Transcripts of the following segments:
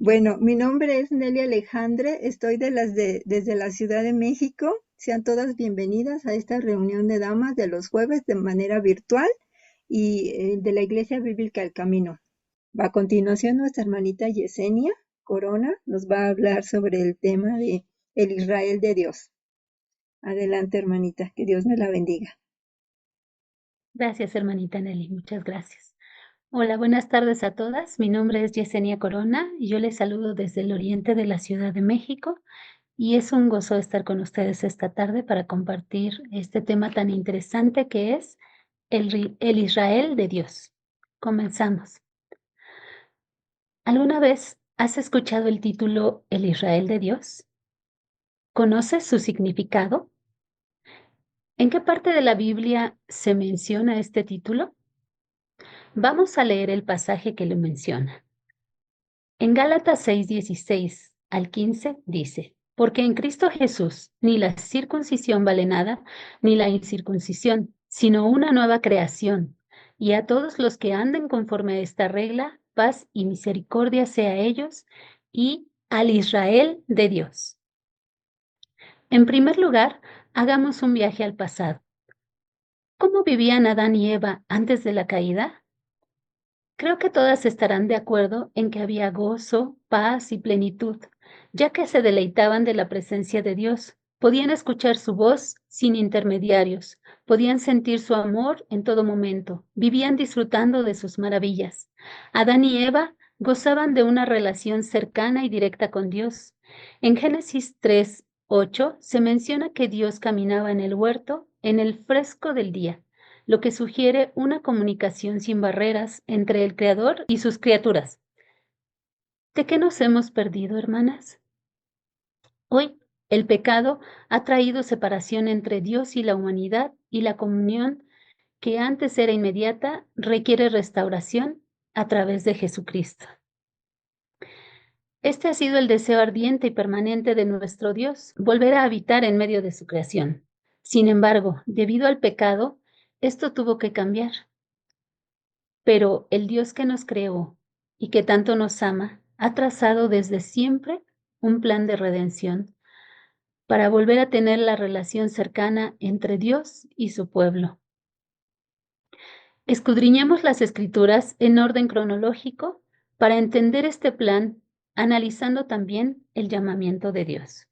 Bueno, mi nombre es Nelly Alejandre, estoy desde la Ciudad de México. Sean todas bienvenidas a esta reunión de damas de los jueves de manera virtual y de la Iglesia Bíblica El Camino. A continuación, nuestra hermanita Yesenia Corona nos va a hablar sobre el tema de el Israel de Dios. Adelante, hermanita, que Dios me la bendiga. Gracias, hermanita Nelly, muchas gracias. Hola, buenas tardes a todas. Mi nombre es Yesenia Corona y yo les saludo desde el oriente de la Ciudad de México y es un gozo estar con ustedes esta tarde para compartir este tema tan interesante que es el Israel de Dios. Comenzamos. ¿Alguna vez has escuchado el título El Israel de Dios? ¿Conoces su significado? ¿En qué parte de la Biblia se menciona este título? Vamos a leer el pasaje que lo menciona. En Gálatas 6:16 al 15 dice, porque en Cristo Jesús ni la circuncisión vale nada, ni la incircuncisión, sino una nueva creación. Y a todos los que anden conforme a esta regla, paz y misericordia sea a ellos y al Israel de Dios. En primer lugar, hagamos un viaje al pasado. ¿Cómo vivían Adán y Eva antes de la caída? Creo que todas estarán de acuerdo en que había gozo, paz y plenitud, ya que se deleitaban de la presencia de Dios. Podían escuchar su voz sin intermediarios, podían sentir su amor en todo momento, vivían disfrutando de sus maravillas. Adán y Eva gozaban de una relación cercana y directa con Dios. En Génesis 3:8 se menciona que Dios caminaba en el huerto en el fresco del día, lo que sugiere una comunicación sin barreras entre el Creador y sus criaturas. ¿De qué nos hemos perdido, hermanas? Hoy, el pecado ha traído separación entre Dios y la humanidad, y la comunión, que antes era inmediata, requiere restauración a través de Jesucristo. Este ha sido el deseo ardiente y permanente de nuestro Dios, volver a habitar en medio de su creación. Sin embargo, debido al pecado, esto tuvo que cambiar. Pero el Dios que nos creó y que tanto nos ama ha trazado desde siempre un plan de redención para volver a tener la relación cercana entre Dios y su pueblo. Escudriñemos las Escrituras en orden cronológico para entender este plan, analizando también el llamamiento de Dios.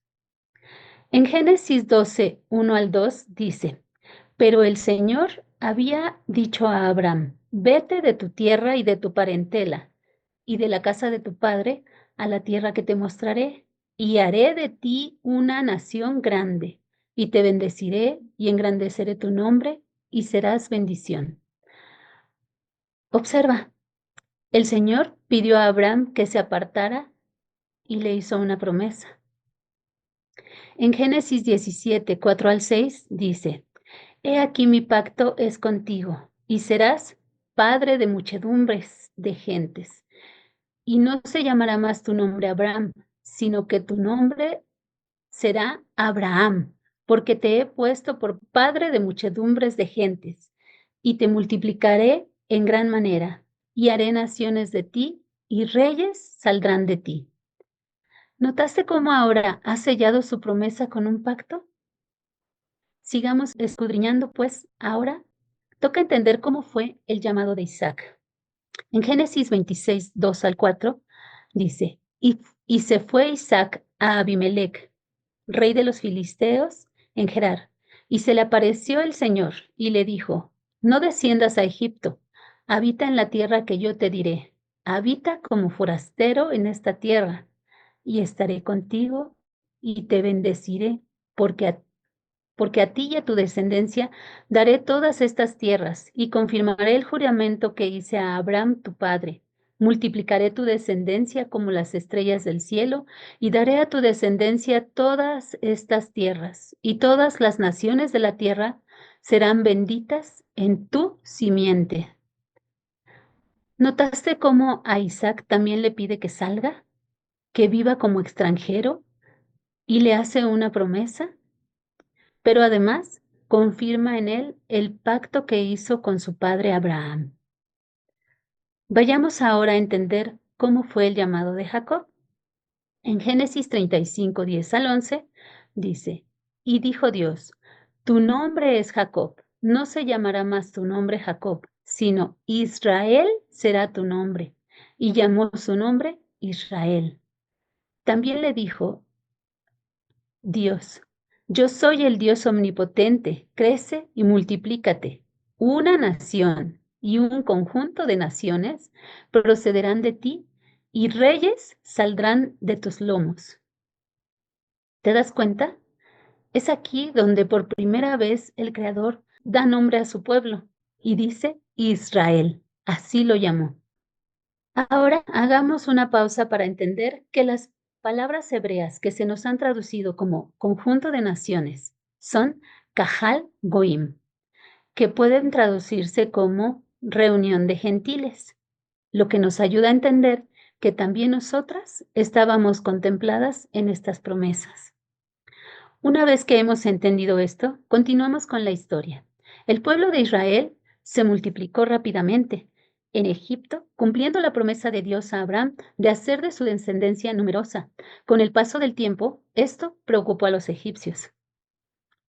En Génesis 12, 1 al 2 dice, pero el Señor había dicho a Abraham, vete de tu tierra y de tu parentela y de la casa de tu padre a la tierra que te mostraré, y haré de ti una nación grande, y te bendeciré y engrandeceré tu nombre, y serás bendición. Observa, el Señor pidió a Abraham que se apartara y le hizo una promesa. En Génesis 17, 4 al 6 dice, he aquí mi pacto es contigo, y serás padre de muchedumbres de gentes. Y no se llamará más tu nombre Abraham, sino que tu nombre será Abraham, porque te he puesto por padre de muchedumbres de gentes, y te multiplicaré en gran manera, y haré naciones de ti, y reyes saldrán de ti. ¿Notaste cómo ahora ha sellado su promesa con un pacto? Sigamos escudriñando, pues, ahora toca entender cómo fue el llamado de Isaac. En Génesis 26, 2 al 4, dice, y se fue Isaac a Abimelech, rey de los filisteos, en Gerar, y se le apareció el Señor y le dijo, no desciendas a Egipto, habita en la tierra que yo te diré, habita como forastero en esta tierra, y estaré contigo y te bendeciré, porque a ti y a tu descendencia daré todas estas tierras y confirmaré el juramento que hice a Abraham tu padre. Multiplicaré tu descendencia como las estrellas del cielo y daré a tu descendencia todas estas tierras y todas las naciones de la tierra serán benditas en tu simiente. ¿Notaste cómo a Isaac también le pide que salga, que viva como extranjero y le hace una promesa? Pero además confirma en él el pacto que hizo con su padre Abraham. Vayamos ahora a entender cómo fue el llamado de Jacob. En Génesis 35, 10 al 11, dice, y dijo Dios, tu nombre es Jacob, no se llamará más tu nombre Jacob, sino Israel será tu nombre. Y llamó su nombre Israel. También le dijo Dios, yo soy el Dios omnipotente, crece y multiplícate. Una nación y un conjunto de naciones procederán de ti y reyes saldrán de tus lomos. ¿Te das cuenta? Es aquí donde por primera vez el Creador da nombre a su pueblo y dice Israel, así lo llamó. Ahora hagamos una pausa para entender que las palabras hebreas que se nos han traducido como conjunto de naciones son Kahal Goim, que pueden traducirse como reunión de gentiles, lo que nos ayuda a entender que también nosotras estábamos contempladas en estas promesas. Una vez que hemos entendido esto, continuamos con la historia. El pueblo de Israel se multiplicó rápidamente en Egipto, cumpliendo la promesa de Dios a Abraham de hacer de su descendencia numerosa. Con el paso del tiempo, esto preocupó a los egipcios.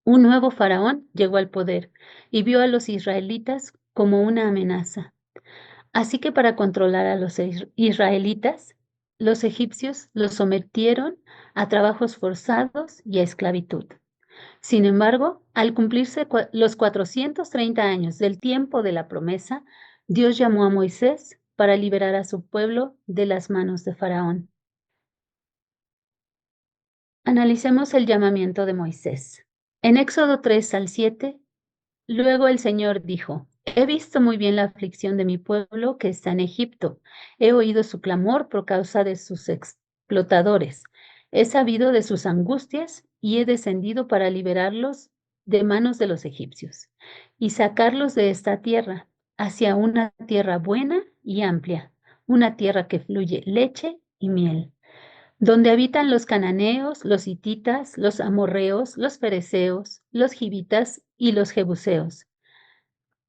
Un nuevo faraón llegó al poder y vio a los israelitas como una amenaza. Así que para controlar a los israelitas, los egipcios los sometieron a trabajos forzados y a esclavitud. Sin embargo, al cumplirse los 430 años del tiempo de la promesa, Dios llamó a Moisés para liberar a su pueblo de las manos de Faraón. Analicemos el llamamiento de Moisés. En Éxodo 3 al 7, luego el Señor dijo, he visto muy bien la aflicción de mi pueblo que está en Egipto. He oído su clamor por causa de sus explotadores. He sabido de sus angustias y he descendido para liberarlos de manos de los egipcios y sacarlos de esta tierra hacia una tierra buena y amplia, una tierra que fluye leche y miel, donde habitan los cananeos, los hititas, los amorreos, los fereceos, los gibitas y los jebuseos.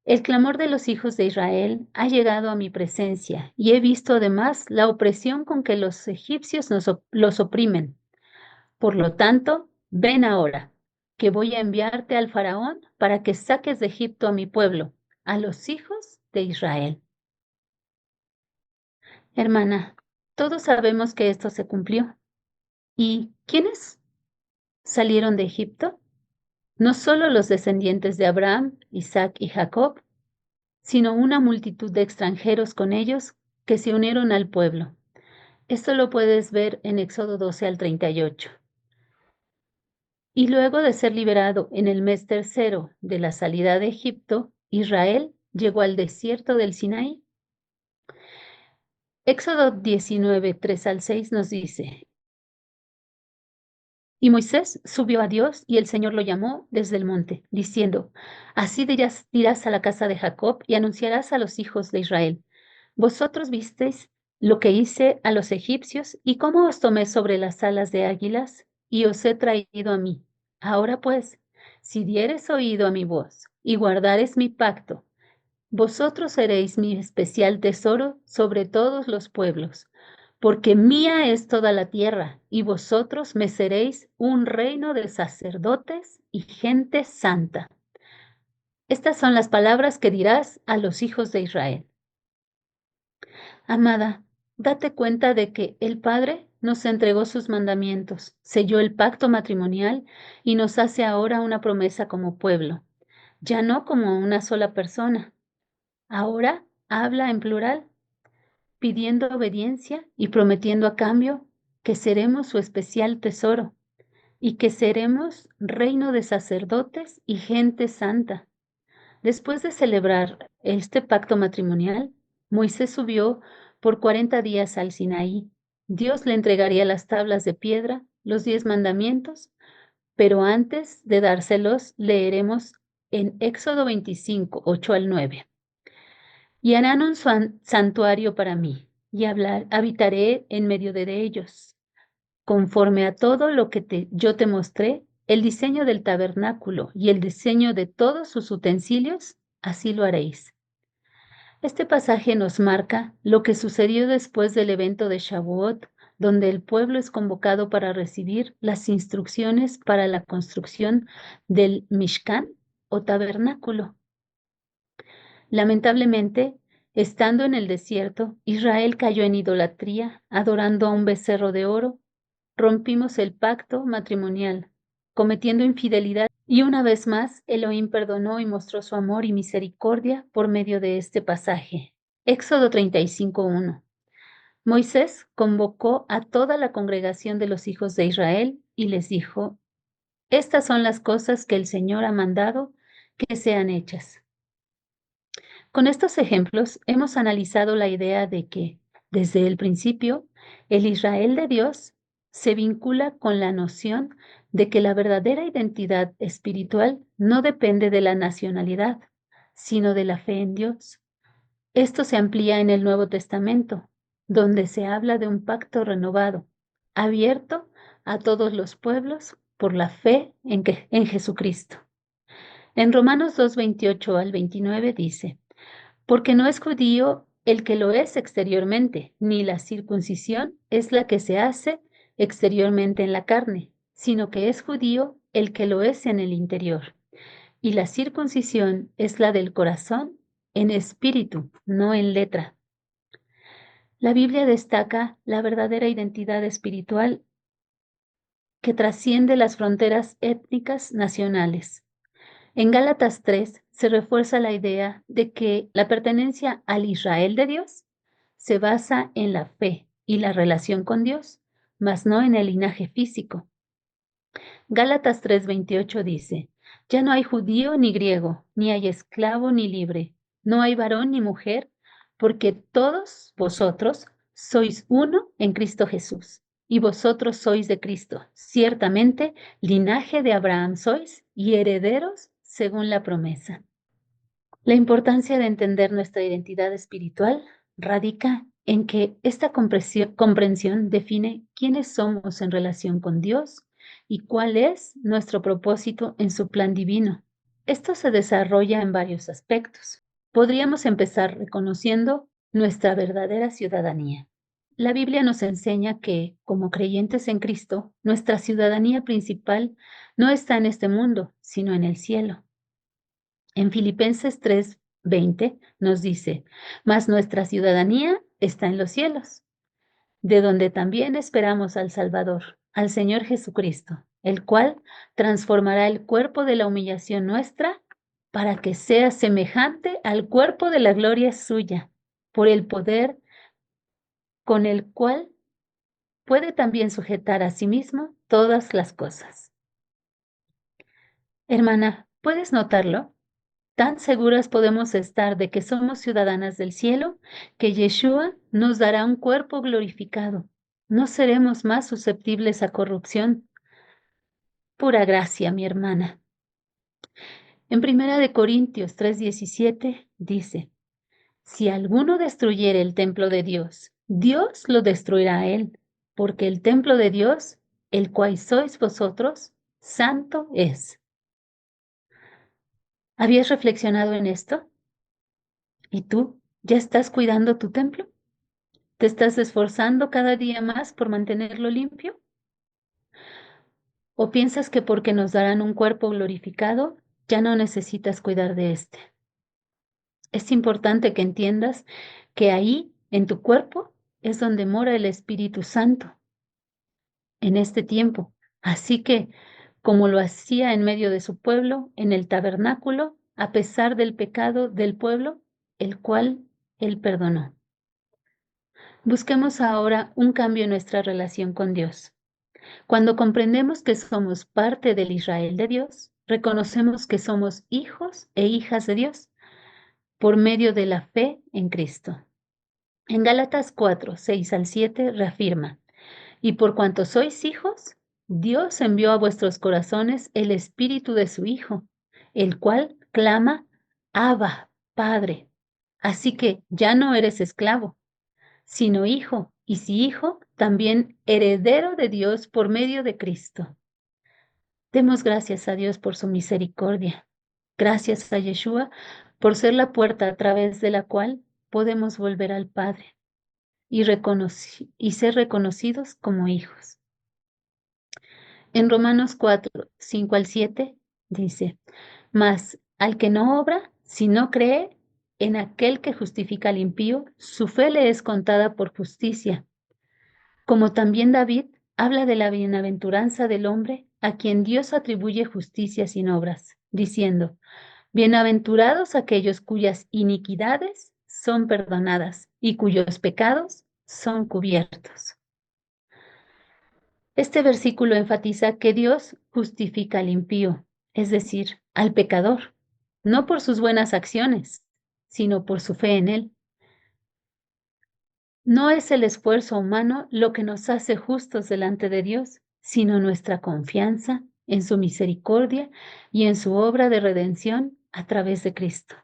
El clamor de los hijos de Israel ha llegado a mi presencia y he visto además la opresión con que los egipcios los oprimen. Por lo tanto, ven ahora, que voy a enviarte al faraón para que saques de Egipto a mi pueblo, a los hijos de Israel. Hermana, todos sabemos que esto se cumplió. ¿Y quiénes salieron de Egipto? No solo los descendientes de Abraham, Isaac y Jacob, sino una multitud de extranjeros con ellos que se unieron al pueblo. Esto lo puedes ver en Éxodo 12 al 38. Y luego de ser liberado en el mes tercero de la salida de Egipto, Israel llegó al desierto del Sinaí. Éxodo 19, 3 al 6 nos dice, y Moisés subió a Dios y el Señor lo llamó desde el monte, diciendo, así dirás a la casa de Jacob y anunciarás a los hijos de Israel. Vosotros visteis lo que hice a los egipcios y cómo os tomé sobre las alas de águilas y os he traído a mí. Ahora pues, si dieres oído a mi voz y guardares mi pacto, vosotros seréis mi especial tesoro sobre todos los pueblos, porque mía es toda la tierra, y vosotros me seréis un reino de sacerdotes y gente santa. Estas son las palabras que dirás a los hijos de Israel. Amada, date cuenta de que el Padre nos entregó sus mandamientos, selló el pacto matrimonial y nos hace ahora una promesa como pueblo, ya no como una sola persona. Ahora habla en plural, pidiendo obediencia y prometiendo a cambio que seremos su especial tesoro y que seremos reino de sacerdotes y gente santa. Después de celebrar este pacto matrimonial, Moisés subió por 40 días al Sinaí. Dios le entregaría las tablas de piedra, los 10 mandamientos, pero antes de dárselos, leeremos en Éxodo 25, 8 al 9. Y harán un santuario para mí, y habitaré en medio de ellos. Conforme a todo lo que yo te mostré, el diseño del tabernáculo y el diseño de todos sus utensilios, así lo haréis. Este pasaje nos marca lo que sucedió después del evento de Shavuot, donde el pueblo es convocado para recibir las instrucciones para la construcción del Mishkan o tabernáculo. Lamentablemente, estando en el desierto, Israel cayó en idolatría, adorando a un becerro de oro. Rompimos el pacto matrimonial, cometiendo infidelidad, y una vez más Elohim perdonó y mostró su amor y misericordia por medio de este pasaje. Éxodo 35:1. Moisés convocó a toda la congregación de los hijos de Israel y les dijo: Estas son las cosas que el Señor ha mandado que sean hechas. Con estos ejemplos hemos analizado la idea de que, desde el principio, el Israel de Dios se vincula con la noción de que la verdadera identidad espiritual no depende de la nacionalidad, sino de la fe en Dios. Esto se amplía en el Nuevo Testamento, donde se habla de un pacto renovado, abierto a todos los pueblos por la fe en Jesucristo. En Romanos 2:28 al 29 dice: Porque no es judío el que lo es exteriormente, ni la circuncisión es la que se hace exteriormente en la carne, sino que es judío el que lo es en el interior. Y la circuncisión es la del corazón, en espíritu, no en letra. La Biblia destaca la verdadera identidad espiritual que trasciende las fronteras étnicas nacionales. En Gálatas 3 se refuerza la idea de que la pertenencia al Israel de Dios se basa en la fe y la relación con Dios, mas no en el linaje físico. Gálatas 3:28 dice: Ya no hay judío ni griego, ni hay esclavo ni libre, no hay varón ni mujer, porque todos vosotros sois uno en Cristo Jesús, y vosotros sois de Cristo. Ciertamente, linaje de Abraham sois y herederos según la promesa. La importancia de entender nuestra identidad espiritual radica en que esta comprensión define quiénes somos en relación con Dios y cuál es nuestro propósito en su plan divino. Esto se desarrolla en varios aspectos. Podríamos empezar reconociendo nuestra verdadera ciudadanía. La Biblia nos enseña que, como creyentes en Cristo, nuestra ciudadanía principal no está en este mundo, sino en el cielo. En Filipenses 3:20 nos dice: Mas nuestra ciudadanía está en los cielos, de donde también esperamos al Salvador, al Señor Jesucristo, el cual transformará el cuerpo de la humillación nuestra para que sea semejante al cuerpo de la gloria suya, por el poder con el cual puede también sujetar a sí mismo todas las cosas. Hermana, ¿puedes notarlo? Tan seguras podemos estar de que somos ciudadanas del cielo, que Yeshua nos dará un cuerpo glorificado. No seremos más susceptibles a corrupción. Pura gracia, mi hermana. En 1 Corintios 3:17 dice: Si alguno destruyere el templo de Dios, Dios lo destruirá a él, porque el templo de Dios, el cual sois vosotros, santo es. ¿Habías reflexionado en esto? ¿Y tú ya estás cuidando tu templo? ¿Te estás esforzando cada día más por mantenerlo limpio? ¿O piensas que porque nos darán un cuerpo glorificado, ya no necesitas cuidar de este? Es importante que entiendas que ahí, en tu cuerpo, es donde mora el Espíritu Santo en este tiempo. Así que, como lo hacía en medio de su pueblo, en el tabernáculo, a pesar del pecado del pueblo, el cual él perdonó. Busquemos ahora un cambio en nuestra relación con Dios. Cuando comprendemos que somos parte del Israel de Dios, reconocemos que somos hijos e hijas de Dios por medio de la fe en Cristo. En Gálatas 4:6 al 7 reafirma: Y por cuanto sois hijos, Dios envió a vuestros corazones el espíritu de su Hijo, el cual clama: Abba, Padre. Así que ya no eres esclavo, sino hijo, y si hijo, también heredero de Dios por medio de Cristo. Demos gracias a Dios por su misericordia. Gracias a Yeshua por ser la puerta a través de la cual podemos volver al Padre. y ser reconocidos como hijos. En Romanos 4, 5 al 7 dice, mas al que no obra, si no cree en aquel que justifica al impío, su fe le es contada por justicia. Como también David habla de la bienaventuranza del hombre a quien Dios atribuye justicia sin obras, diciendo, bienaventurados aquellos cuyas iniquidades son perdonadas y cuyos pecados son cubiertos. Este versículo enfatiza que Dios justifica al impío, es decir, al pecador, no por sus buenas acciones, sino por su fe en Él. No es el esfuerzo humano lo que nos hace justos delante de Dios, sino nuestra confianza en su misericordia y en su obra de redención a través de Cristo.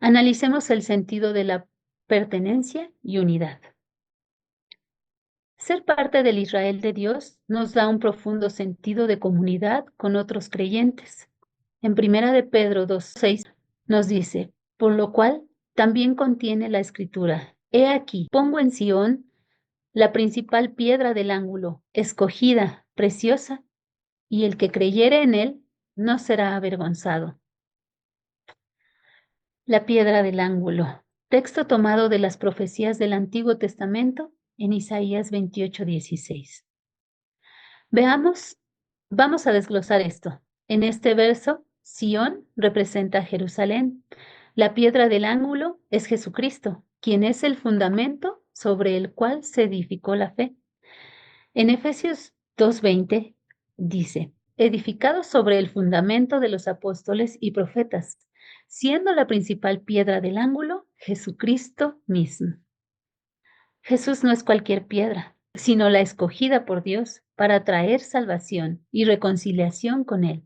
Analicemos el sentido de la pertenencia y unidad. Ser parte del Israel de Dios nos da un profundo sentido de comunidad con otros creyentes. En 1 de Pedro 2:6 nos dice, por lo cual también contiene la escritura, he aquí, pongo en Sión la principal piedra del ángulo, escogida, preciosa, y el que creyere en él no será avergonzado. La piedra del ángulo, texto tomado de las profecías del Antiguo Testamento en Isaías 28:16. Vamos a desglosar esto. En este verso, Sión representa a Jerusalén. La piedra del ángulo es Jesucristo, quien es el fundamento sobre el cual se edificó la fe. En Efesios 2:20 dice, edificados sobre el fundamento de los apóstoles y profetas, siendo la principal piedra del ángulo Jesucristo mismo. Jesús no es cualquier piedra, sino la escogida por Dios para traer salvación y reconciliación con Él.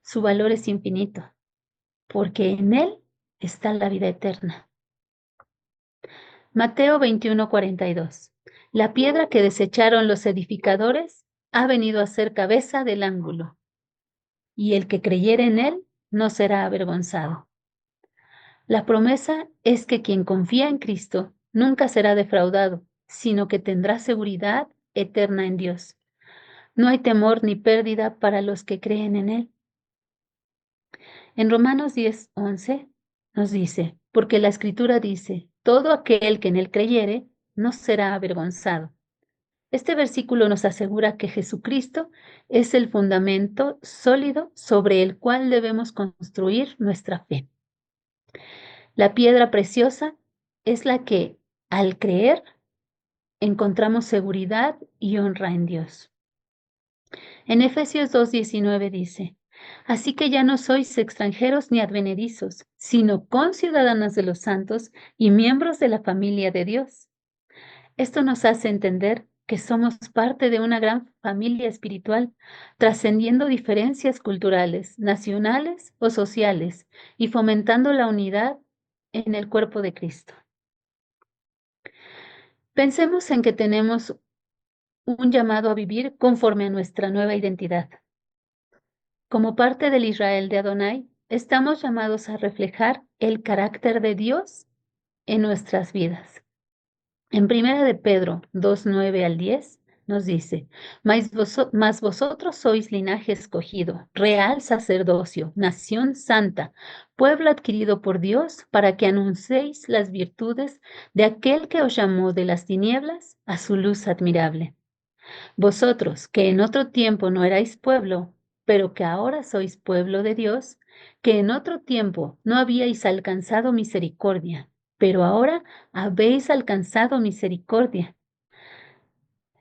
Su valor es infinito, porque en Él está la vida eterna. Mateo 21:42. La piedra que desecharon los edificadores ha venido a ser cabeza del ángulo, y el que creyere en Él no será avergonzado. La promesa es que quien confía en Cristo nunca será defraudado, sino que tendrá seguridad eterna en Dios. No hay temor ni pérdida para los que creen en Él. En Romanos 10:11 nos dice, porque la Escritura dice, todo aquel que en Él creyere no será avergonzado. Este versículo nos asegura que Jesucristo es el fundamento sólido sobre el cual debemos construir nuestra fe. La piedra preciosa es la que, al creer, encontramos seguridad y honra en Dios. En Efesios 2:19 dice, así que ya no sois extranjeros ni advenedizos, sino conciudadanos de los santos y miembros de la familia de Dios. Esto nos hace entender que somos parte de una gran familia espiritual, trascendiendo diferencias culturales, nacionales o sociales y fomentando la unidad en el cuerpo de Cristo. Pensemos en que tenemos un llamado a vivir conforme a nuestra nueva identidad. Como parte del Israel de Adonai, estamos llamados a reflejar el carácter de Dios en nuestras vidas. En 1 de Pedro 2:9 al 10 nos dice, mas vosotros sois linaje escogido, real sacerdocio, nación santa, pueblo adquirido por Dios, para que anunciéis las virtudes de aquel que os llamó de las tinieblas a su luz admirable. Vosotros, que en otro tiempo no erais pueblo, pero que ahora sois pueblo de Dios, que en otro tiempo no habíais alcanzado misericordia, pero ahora habéis alcanzado misericordia.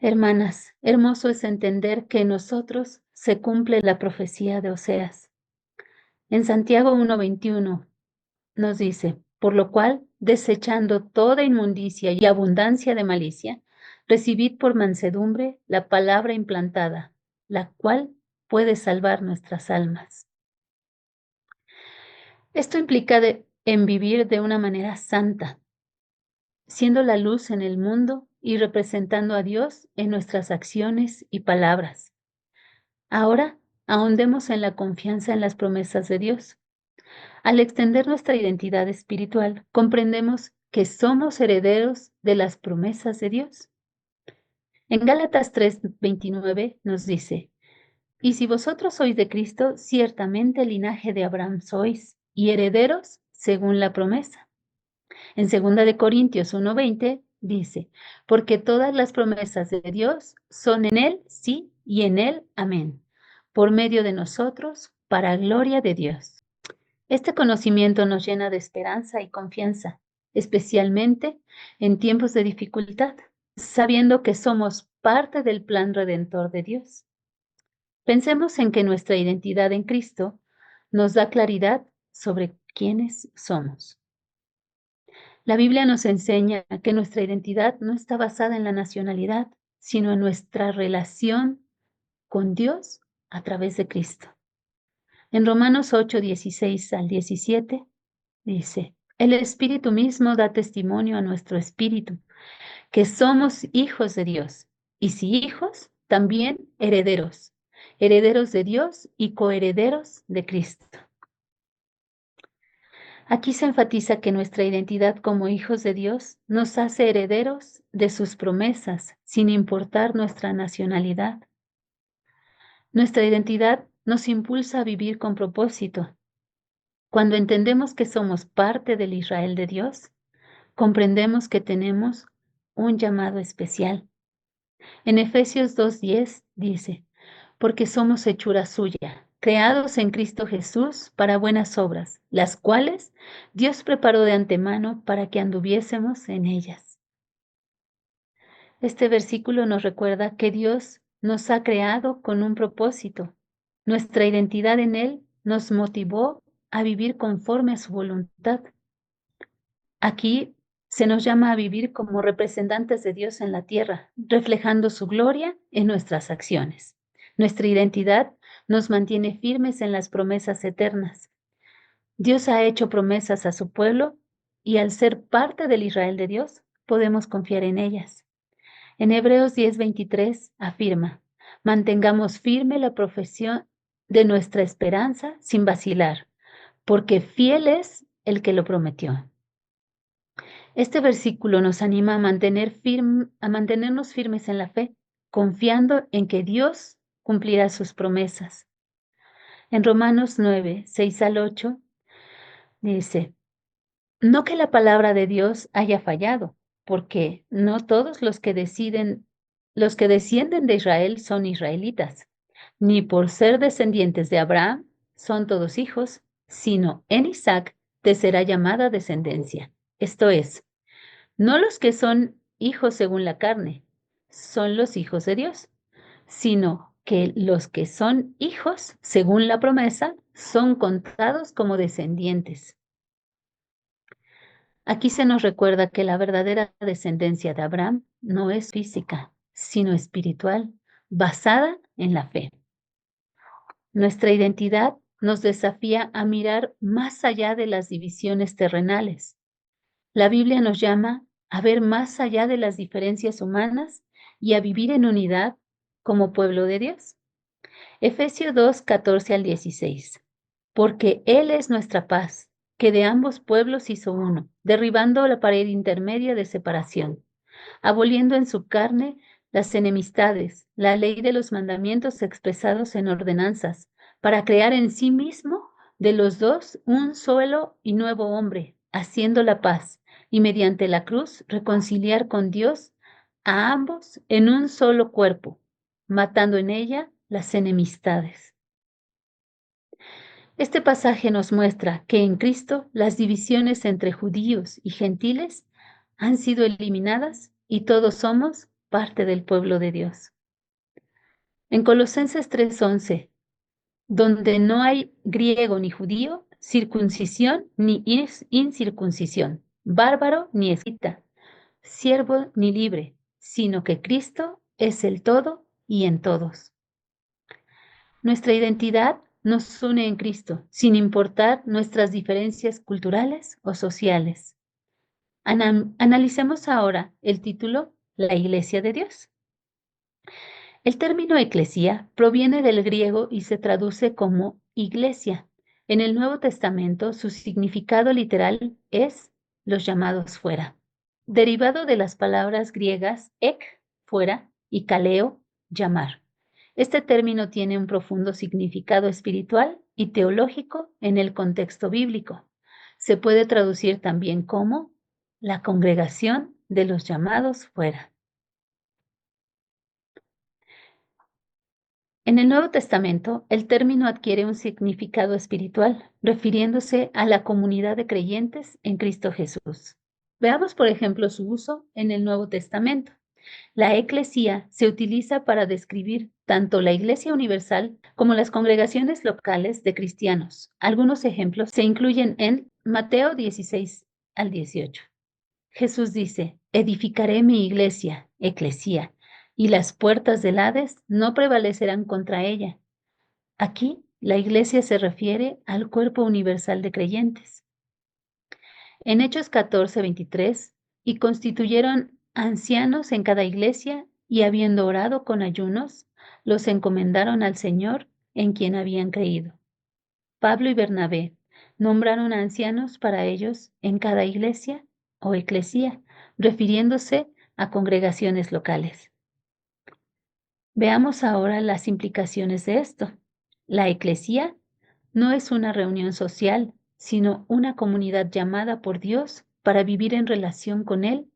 Hermanas, hermoso es entender que en nosotros se cumple la profecía de Oseas. En Santiago 1:21 nos dice, por lo cual, desechando toda inmundicia y abundancia de malicia, recibid por mansedumbre la palabra implantada, la cual puede salvar nuestras almas. Esto implica en vivir de una manera santa, siendo la luz en el mundo y representando a Dios en nuestras acciones y palabras. Ahora, ahondemos en la confianza en las promesas de Dios. Al extender nuestra identidad espiritual, comprendemos que somos herederos de las promesas de Dios. En Gálatas 3:29 nos dice, y si vosotros sois de Cristo, ciertamente el linaje de Abraham sois, y herederos según la promesa. En 2 de Corintios 1:20 dice, porque todas las promesas de Dios son en Él sí y en Él amén, por medio de nosotros, para gloria de Dios. Este conocimiento nos llena de esperanza y confianza, especialmente en tiempos de dificultad, sabiendo que somos parte del plan redentor de Dios. Pensemos en que nuestra identidad en Cristo nos da claridad sobre quiénes somos. La Biblia nos enseña que nuestra identidad no está basada en la nacionalidad, sino en nuestra relación con Dios a través de Cristo. En Romanos 8:16-17 dice, el Espíritu mismo da testimonio a nuestro espíritu, que somos hijos de Dios, y si hijos, también herederos, herederos de Dios y coherederos de Cristo. Aquí se enfatiza que nuestra identidad como hijos de Dios nos hace herederos de sus promesas, sin importar nuestra nacionalidad. Nuestra identidad nos impulsa a vivir con propósito. Cuando entendemos que somos parte del Israel de Dios, comprendemos que tenemos un llamado especial. En Efesios 2:10 dice, porque somos hechura suya, creados en Cristo Jesús para buenas obras, las cuales Dios preparó de antemano para que anduviésemos en ellas. Este versículo nos recuerda que Dios nos ha creado con un propósito. Nuestra identidad en Él nos motivó a vivir conforme a su voluntad. Aquí se nos llama a vivir como representantes de Dios en la tierra, reflejando su gloria en nuestras acciones. Nuestra identidad nos mantiene firmes en las promesas eternas. Dios ha hecho promesas a su pueblo y al ser parte del Israel de Dios, podemos confiar en ellas. En Hebreos 10:23 afirma, mantengamos firme la profesión de nuestra esperanza sin vacilar, porque fiel es el que lo prometió. Este versículo nos anima a mantenernos firmes en la fe, confiando en que Dios cumplirá sus promesas. En Romanos 9:6-8 dice, no que la palabra de Dios haya fallado, porque no todos los que descienden de Israel son israelitas, ni por ser descendientes de Abraham son todos hijos, sino en Isaac te será llamada descendencia. Esto es, no los que son hijos según la carne, son los hijos de Dios, sino que los que son hijos según la promesa son contados como descendientes. Aquí se nos recuerda que la verdadera descendencia de Abraham no es física, sino espiritual, basada en la fe. Nuestra identidad nos desafía a mirar más allá de las divisiones terrenales. La Biblia nos llama a ver más allá de las diferencias humanas y a vivir en unidad como pueblo de Dios. Efesios 2:14-16. Porque Él es nuestra paz, que de ambos pueblos hizo uno, derribando la pared intermedia de separación, aboliendo en su carne las enemistades, la ley de los mandamientos expresados en ordenanzas, para crear en sí mismo de los dos un solo y nuevo hombre, haciendo la paz, y mediante la cruz reconciliar con Dios a ambos en un solo cuerpo, matando en ella las enemistades. Este pasaje nos muestra que en Cristo las divisiones entre judíos y gentiles han sido eliminadas y todos somos parte del pueblo de Dios. En Colosenses 3:11, donde no hay griego ni judío, circuncisión ni incircuncisión, bárbaro ni escita, siervo ni libre, sino que Cristo es el todo y en todos. Nuestra identidad nos une en Cristo, sin importar nuestras diferencias culturales o sociales. Analicemos ahora el título La Iglesia de Dios. El término eclesía proviene del griego y se traduce como iglesia. En el Nuevo Testamento, su significado literal es los llamados fuera, derivado de las palabras griegas ek, fuera, y kaleo, llamar. Este término tiene un profundo significado espiritual y teológico en el contexto bíblico. Se puede traducir también como la congregación de los llamados fuera. En el Nuevo Testamento, el término adquiere un significado espiritual, refiriéndose a la comunidad de creyentes en Cristo Jesús. Veamos, por ejemplo, su uso en el Nuevo Testamento. La eclesía se utiliza para describir tanto la Iglesia universal como las congregaciones locales de cristianos. Algunos ejemplos se incluyen en Mateo 16 al 18. Jesús dice, edificaré mi iglesia, eclesía, y las puertas del Hades no prevalecerán contra ella. Aquí, la iglesia se refiere al cuerpo universal de creyentes. En Hechos 14:23, y constituyeron ancianos en cada iglesia, y habiendo orado con ayunos, los encomendaron al Señor en quien habían creído. Pablo y Bernabé nombraron ancianos para ellos en cada iglesia o eclesía, refiriéndose a congregaciones locales. Veamos ahora las implicaciones de esto. La eclesía no es una reunión social, sino una comunidad llamada por Dios para vivir en relación con Él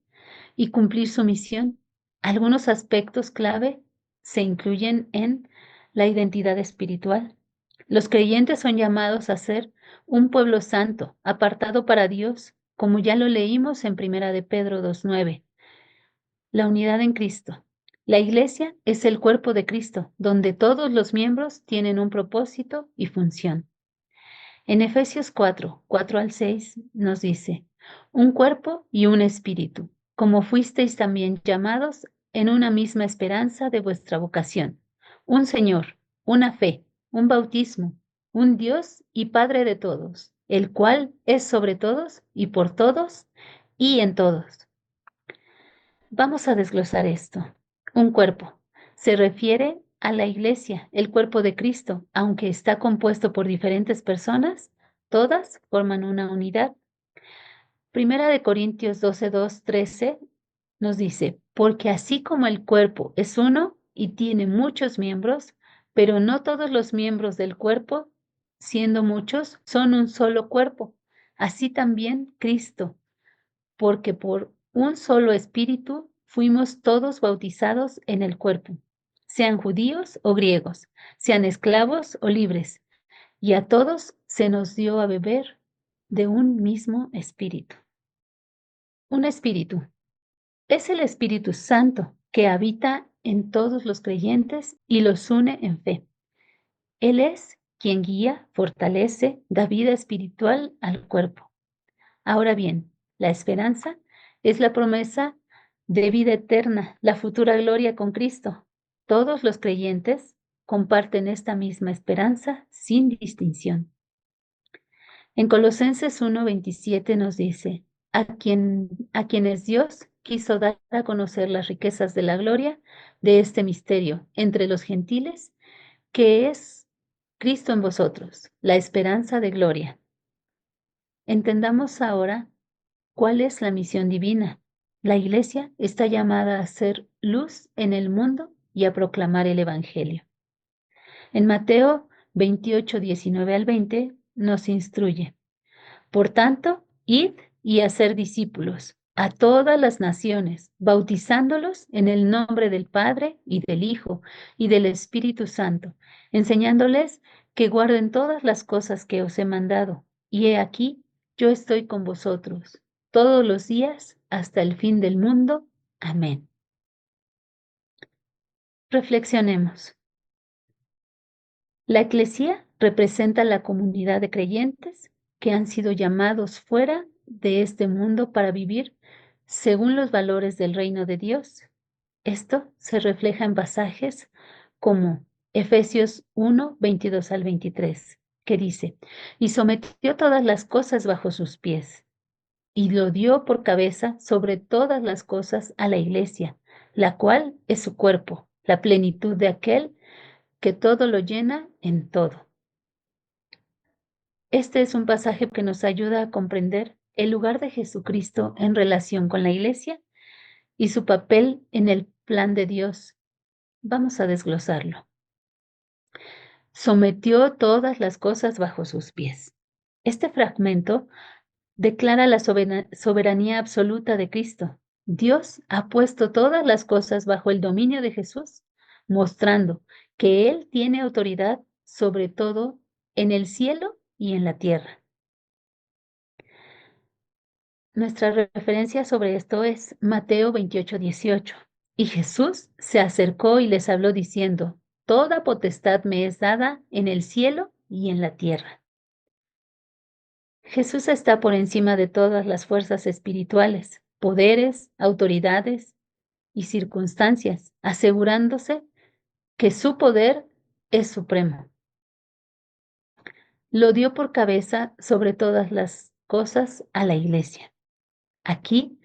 y cumplir su misión. Algunos aspectos clave se incluyen en la identidad espiritual. Los creyentes son llamados a ser un pueblo santo, apartado para Dios, como ya lo leímos en 1 de Pedro 2:9. La unidad en Cristo. La iglesia es el cuerpo de Cristo, donde todos los miembros tienen un propósito y función. En Efesios 4 al 6 nos dice, un cuerpo y un espíritu, como fuisteis también llamados en una misma esperanza de vuestra vocación, un Señor, una fe, un bautismo, un Dios y Padre de todos, el cual es sobre todos y por todos y en todos. Vamos a desglosar esto. Un cuerpo se refiere a la iglesia, el cuerpo de Cristo, aunque está compuesto por diferentes personas, todas forman una unidad. Primera de Corintios 12:2-13 nos dice, porque así como el cuerpo es uno y tiene muchos miembros, pero no todos los miembros del cuerpo, siendo muchos, son un solo cuerpo. Así también Cristo, porque por un solo espíritu fuimos todos bautizados en el cuerpo, sean judíos o griegos, sean esclavos o libres, y a todos se nos dio a beber de un mismo espíritu. Un espíritu es el Espíritu Santo que habita en todos los creyentes y los une en fe. Él es quien guía, fortalece, da vida espiritual al cuerpo. Ahora bien, la esperanza es la promesa de vida eterna, la futura gloria con Cristo. Todos los creyentes comparten esta misma esperanza sin distinción. En Colosenses 1:27 nos dice, a quienes Dios quiso dar a conocer las riquezas de la gloria de este misterio entre los gentiles, que es Cristo en vosotros, la esperanza de gloria. Entendamos ahora cuál es la misión divina. La Iglesia está llamada a ser luz en el mundo y a proclamar el Evangelio. En Mateo 28:19-20 nos instruye. Por tanto, id y hacer discípulos a todas las naciones, bautizándolos en el nombre del Padre y del Hijo y del Espíritu Santo, enseñándoles que guarden todas las cosas que os he mandado. Y he aquí, yo estoy con vosotros todos los días hasta el fin del mundo. Amén. Reflexionemos. La Eclesía representa la comunidad de creyentes que han sido llamados fuera de este mundo para vivir según los valores del reino de Dios. Esto se refleja en pasajes como Efesios 1:22-23, que dice, y sometió todas las cosas bajo sus pies, y lo dio por cabeza sobre todas las cosas a la iglesia, la cual es su cuerpo, la plenitud de aquel que todo lo llena en todo. Este es un pasaje que nos ayuda a comprender el lugar de Jesucristo en relación con la Iglesia y su papel en el plan de Dios. Vamos a desglosarlo. Sometió todas las cosas bajo sus pies. Este fragmento declara la soberanía absoluta de Cristo. Dios ha puesto todas las cosas bajo el dominio de Jesús, mostrando que Él tiene autoridad sobre todo en el cielo y en la tierra. Nuestra referencia sobre esto es Mateo 28:18. Y Jesús se acercó y les habló diciendo: Toda potestad me es dada en el cielo y en la tierra. Jesús está por encima de todas las fuerzas espirituales, poderes, autoridades y circunstancias, asegurándose que su poder es supremo. Lo dio por cabeza sobre todas las cosas a la Iglesia. Aquí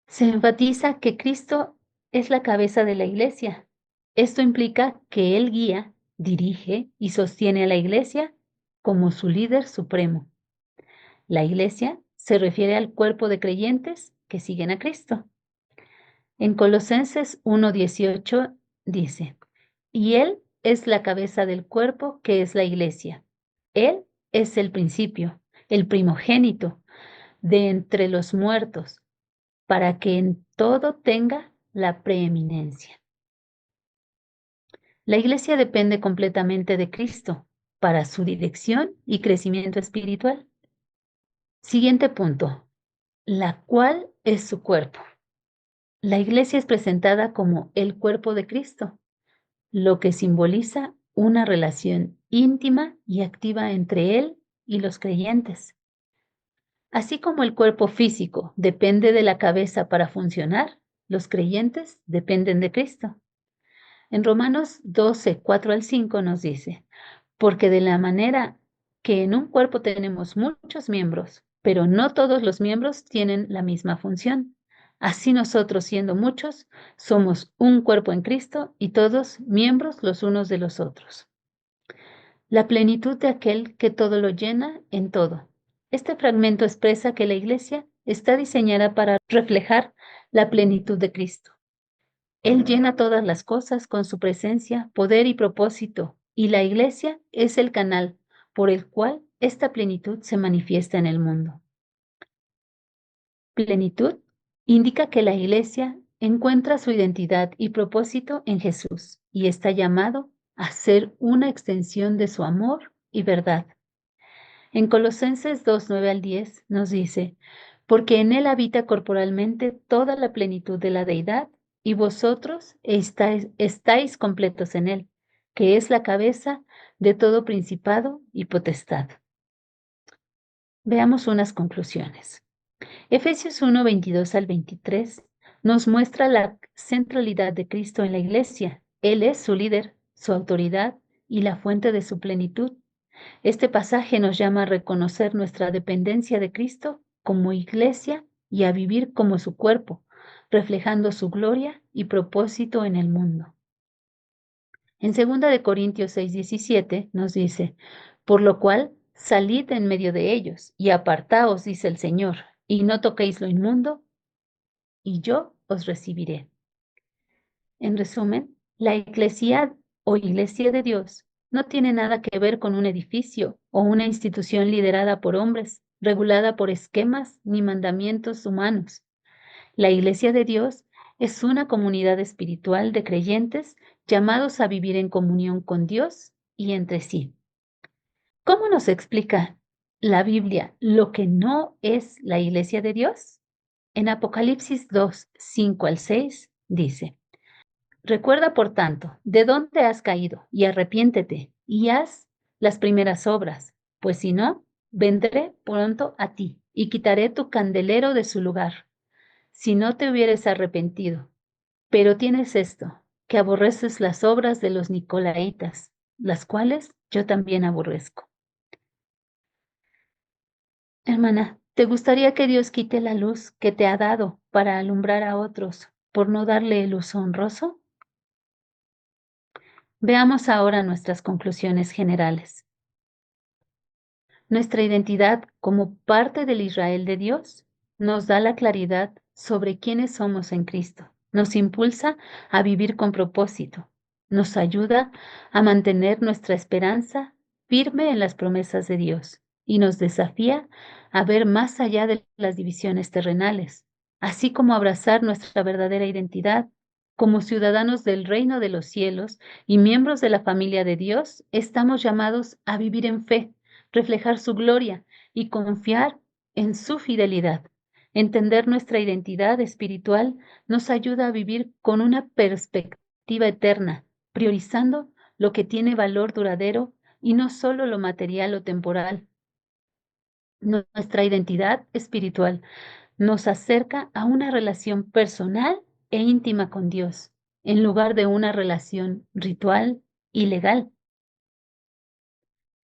se enfatiza que Cristo es la cabeza de la Iglesia. Esto implica que Él guía, dirige y sostiene a la Iglesia como su líder supremo. La Iglesia se refiere al cuerpo de creyentes que siguen a Cristo. En Colosenses 1:18 dice: Y Él es la cabeza del cuerpo que es la Iglesia. Él es el principio, el primogénito de entre los muertos, para que en todo tenga la preeminencia. La Iglesia depende completamente de Cristo para su dirección y crecimiento espiritual. Siguiente punto, la cual es su cuerpo. La Iglesia es presentada como el cuerpo de Cristo, lo que simboliza una relación íntima y activa entre Él y los creyentes. Así como el cuerpo físico depende de la cabeza para funcionar, los creyentes dependen de Cristo. En Romanos 12:4-5 nos dice: Porque de la manera que en un cuerpo tenemos muchos miembros, pero no todos los miembros tienen la misma función. Así nosotros, siendo muchos, somos un cuerpo en Cristo y todos miembros los unos de los otros. La plenitud de aquel que todo lo llena en todo. Este fragmento expresa que la Iglesia está diseñada para reflejar la plenitud de Cristo. Él llena todas las cosas con su presencia, poder y propósito, y la Iglesia es el canal por el cual esta plenitud se manifiesta en el mundo. Plenitud indica que la Iglesia encuentra su identidad y propósito en Jesús y está llamado a ser una extensión de su amor y verdad. En Colosenses 2:9-10 nos dice: Porque en Él habita corporalmente toda la plenitud de la deidad, y vosotros estáis completos en Él, que es la cabeza de todo principado y potestad. Veamos unas conclusiones. Efesios 1:22-23 nos muestra la centralidad de Cristo en la Iglesia. Él es su líder, su autoridad y la fuente de su plenitud. Este pasaje nos llama a reconocer nuestra dependencia de Cristo como Iglesia y a vivir como su cuerpo, reflejando su gloria y propósito en el mundo. En 2 Corintios 6:17 nos dice: Por lo cual, salid en medio de ellos y apartaos, dice el Señor, y no toquéis lo inmundo, y yo os recibiré. En resumen, la Iglesia o Iglesia de Dios no tiene nada que ver con un edificio o una institución liderada por hombres, regulada por esquemas ni mandamientos humanos. La Iglesia de Dios es una comunidad espiritual de creyentes llamados a vivir en comunión con Dios y entre sí. ¿Cómo nos explica la Biblia lo que no es la Iglesia de Dios? En Apocalipsis 2:5-6 dice: Recuerda, por tanto, de dónde has caído, y arrepiéntete, y haz las primeras obras, pues si no, vendré pronto a ti, y quitaré tu candelero de su lugar, si no te hubieres arrepentido. Pero tienes esto, que aborreces las obras de los nicolaítas, las cuales yo también aborrezco. Hermana, ¿te gustaría que Dios quite la luz que te ha dado para alumbrar a otros por no darle el uso honroso? Veamos ahora nuestras conclusiones generales. Nuestra identidad como parte del Israel de Dios nos da la claridad sobre quiénes somos en Cristo. Nos impulsa a vivir con propósito. Nos ayuda a mantener nuestra esperanza firme en las promesas de Dios y nos desafía a ver más allá de las divisiones terrenales, así como abrazar nuestra verdadera identidad. Como ciudadanos del reino de los cielos y miembros de la familia de Dios, estamos llamados a vivir en fe, reflejar su gloria y confiar en su fidelidad. Entender nuestra identidad espiritual nos ayuda a vivir con una perspectiva eterna, priorizando lo que tiene valor duradero y no solo lo material o temporal. Nuestra identidad espiritual nos acerca a una relación personal e íntima con Dios, en lugar de una relación ritual y legal.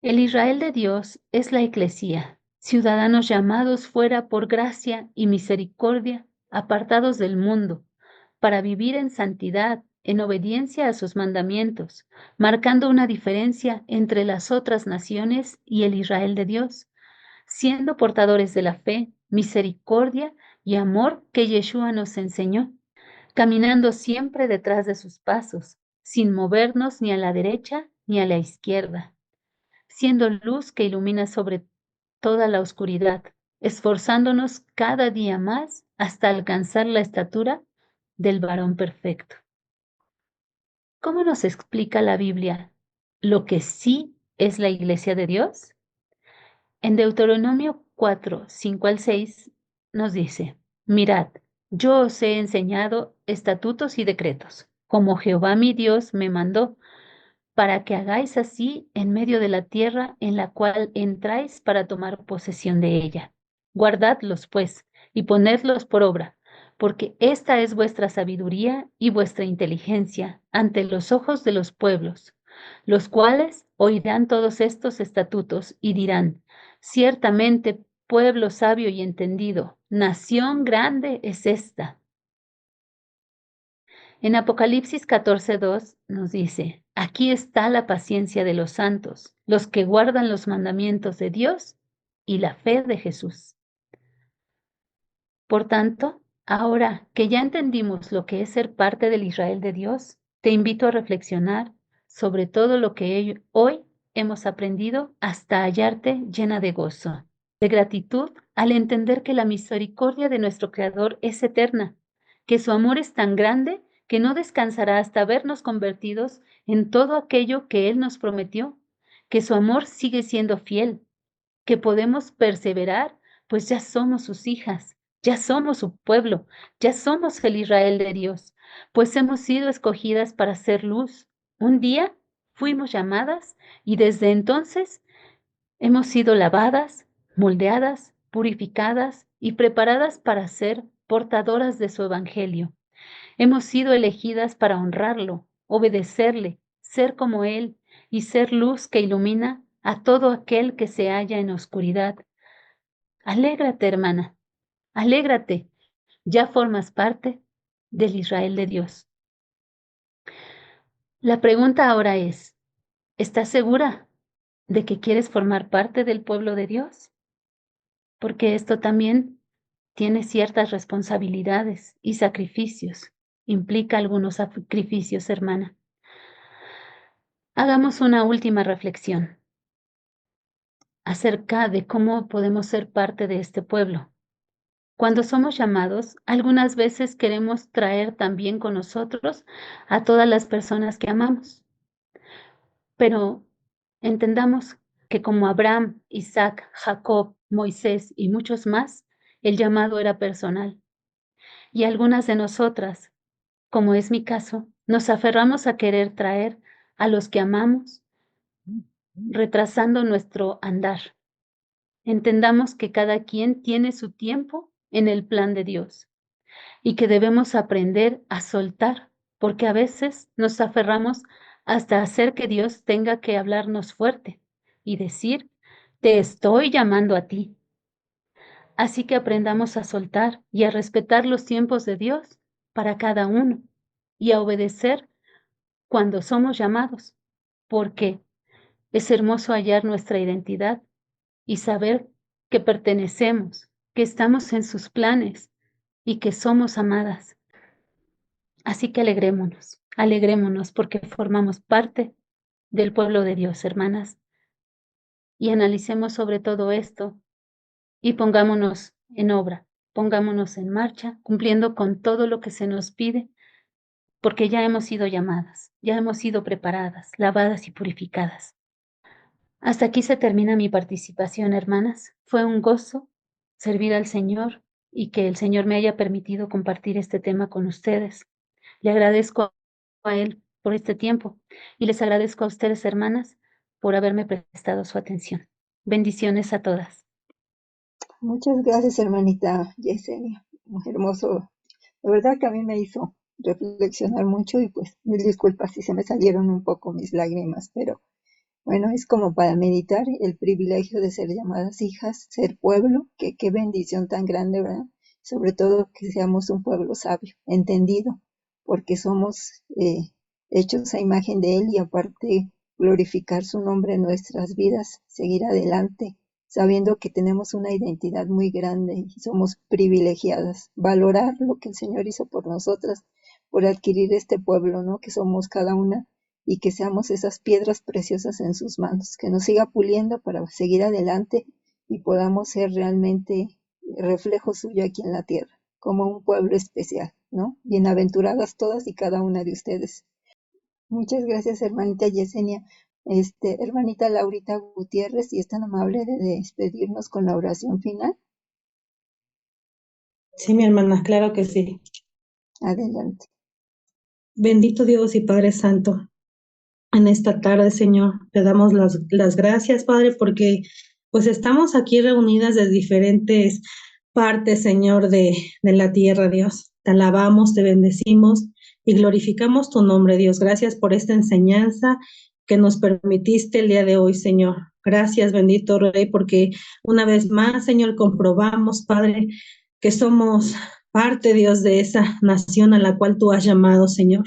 El Israel de Dios es la Eclesía, ciudadanos llamados fuera por gracia y misericordia, apartados del mundo, para vivir en santidad, en obediencia a sus mandamientos, marcando una diferencia entre las otras naciones y el Israel de Dios, siendo portadores de la fe, misericordia y amor que Yeshua nos enseñó, caminando siempre detrás de sus pasos, sin movernos ni a la derecha ni a la izquierda, siendo luz que ilumina sobre toda la oscuridad, esforzándonos cada día más hasta alcanzar la estatura del varón perfecto. ¿Cómo nos explica la Biblia lo que sí es la iglesia de Dios? En Deuteronomio 4, 5 al 6 nos dice, mirad, yo os he enseñado estatutos y decretos, como Jehová mi Dios me mandó, para que hagáis así en medio de la tierra en la cual entráis para tomar posesión de ella. Guardadlos, pues, y ponedlos por obra, porque esta es vuestra sabiduría y vuestra inteligencia ante los ojos de los pueblos, los cuales oirán todos estos estatutos y dirán, ciertamente, pueblo sabio y entendido, nación grande es esta. En Apocalipsis 14:2 nos dice, aquí está la paciencia de los santos, los que guardan los mandamientos de Dios y la fe de Jesús. Por tanto, ahora que ya entendimos lo que es ser parte del Israel de Dios, te invito a reflexionar sobre todo lo que hoy hemos aprendido hasta hallarte llena de gozo, de gratitud al entender que la misericordia de nuestro Creador es eterna, que su amor es tan grande que no descansará hasta vernos convertidos en todo aquello que Él nos prometió, que su amor sigue siendo fiel, que podemos perseverar, pues ya somos sus hijas, ya somos su pueblo, ya somos el Israel de Dios, pues hemos sido escogidas para ser luz. Un día fuimos llamadas y desde entonces hemos sido lavadas, moldeadas, purificadas y preparadas para ser portadoras de su evangelio. Hemos sido elegidas para honrarlo, obedecerle, ser como Él y ser luz que ilumina a todo aquel que se halla en oscuridad. Alégrate, hermana, alégrate, ya formas parte del Israel de Dios. La pregunta ahora es, ¿estás segura de que quieres formar parte del pueblo de Dios? Porque esto también tiene ciertas responsabilidades y sacrificios. Implica algunos sacrificios, hermana. Hagamos una última reflexión acerca de cómo podemos ser parte de este pueblo. Cuando somos llamados, algunas veces queremos traer también con nosotros a todas las personas que amamos. Pero entendamos que como Abraham, Isaac, Jacob, Moisés y muchos más, el llamado era personal. Y algunas de nosotras, como es mi caso, nos aferramos a querer traer a los que amamos, retrasando nuestro andar. Entendamos que cada quien tiene su tiempo en el plan de Dios y que debemos aprender a soltar, porque a veces nos aferramos hasta hacer que Dios tenga que hablarnos fuerte y decir, te estoy llamando a ti. Así que aprendamos a soltar y a respetar los tiempos de Dios para cada uno y a obedecer cuando somos llamados, porque es hermoso hallar nuestra identidad y saber que pertenecemos, que estamos en sus planes y que somos amadas. Así que alegrémonos porque formamos parte del pueblo de Dios, hermanas, y analicemos sobre todo esto y pongámonos en obra, pongámonos en marcha, cumpliendo con todo lo que se nos pide, porque ya hemos sido llamadas, ya hemos sido preparadas, lavadas y purificadas. Hasta aquí se termina mi participación, hermanas. Fue un gozo servir al Señor y que el Señor me haya permitido compartir este tema con ustedes. Le agradezco a Él por este tiempo y les agradezco a ustedes, hermanas, por haberme prestado su atención. Bendiciones a todas. Muchas gracias, hermanita Yesenia. Hermoso. La verdad que a mí me hizo reflexionar mucho y pues mil disculpas si se me salieron un poco mis lágrimas, pero bueno, es como para meditar el privilegio de ser llamadas hijas, ser pueblo, que qué bendición tan grande, ¿verdad? Sobre todo que seamos un pueblo sabio, entendido, porque somos hechos a imagen de Él y aparte glorificar su nombre en nuestras vidas, seguir adelante, sabiendo que tenemos una identidad muy grande y somos privilegiadas, valorar lo que el Señor hizo por nosotras, por adquirir este pueblo, ¿no? Que somos cada una y que seamos esas piedras preciosas en sus manos, que nos siga puliendo para seguir adelante y podamos ser realmente reflejo suyo aquí en la tierra, como un pueblo especial, ¿no? Bienaventuradas todas y cada una de ustedes. Muchas gracias, hermanita Yesenia. Hermanita Laurita Gutiérrez, si es tan amable de despedirnos con la oración final. Sí, mi hermana, claro que sí. Adelante. Bendito Dios y Padre Santo, en esta tarde, Señor, te damos las gracias, Padre, porque pues estamos aquí reunidas de diferentes partes, Señor, de la tierra, Dios. Te alabamos, te bendecimos y glorificamos tu nombre, Dios. Gracias por esta enseñanza que nos permitiste el día de hoy, Señor. Gracias, bendito Rey, porque una vez más, Señor, comprobamos, Padre, que somos parte, Dios, de esa nación a la cual tú has llamado, Señor.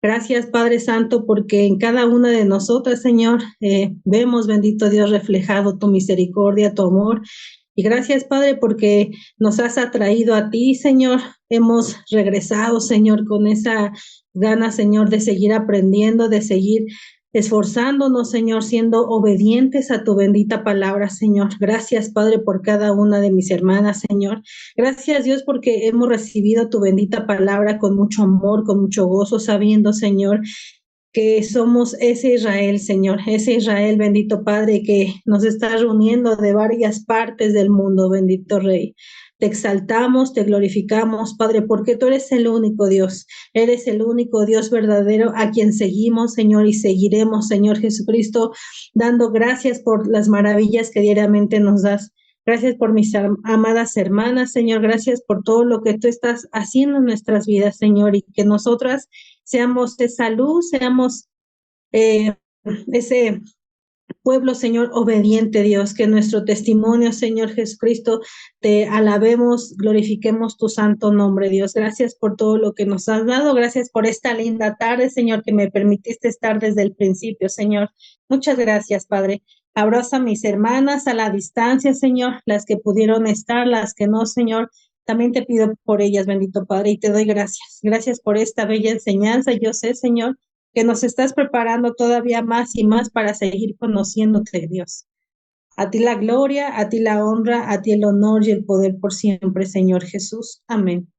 Gracias, Padre Santo, porque en cada una de nosotras, Señor, vemos, bendito Dios, reflejado tu misericordia, tu amor. Y gracias, Padre, porque nos has atraído a ti, Señor. Hemos regresado, Señor, con esa gana, Señor, de seguir aprendiendo, de seguir esforzándonos, Señor, siendo obedientes a tu bendita palabra, Señor. Gracias, Padre, por cada una de mis hermanas, Señor. Gracias, Dios, porque hemos recibido tu bendita palabra con mucho amor, con mucho gozo, sabiendo, Señor, que somos ese Israel, Señor, ese Israel, bendito Padre, que nos está reuniendo de varias partes del mundo, bendito Rey. Te exaltamos, te glorificamos, Padre, porque tú eres el único Dios, eres el único Dios verdadero a quien seguimos, Señor, y seguiremos, Señor Jesucristo, dando gracias por las maravillas que diariamente nos das. Gracias por mis amadas hermanas, Señor. Gracias por todo lo que tú estás haciendo en nuestras vidas, Señor, y que nosotras seamos esa luz, seamos ese pueblo, Señor, obediente, Dios, que nuestro testimonio, Señor Jesucristo, te alabemos, glorifiquemos tu santo nombre, Dios. Gracias por todo lo que nos has dado. Gracias por esta linda tarde, Señor, que me permitiste estar desde el principio, Señor. Muchas gracias, Padre. Abraza a mis hermanas a la distancia, Señor, las que pudieron estar, las que no, Señor. También te pido por ellas, bendito Padre, y te doy gracias. Gracias por esta bella enseñanza. Yo sé, Señor, que nos estás preparando todavía más y más para seguir conociéndote, Dios. A ti la gloria, a ti la honra, a ti el honor y el poder por siempre, Señor Jesús. Amén.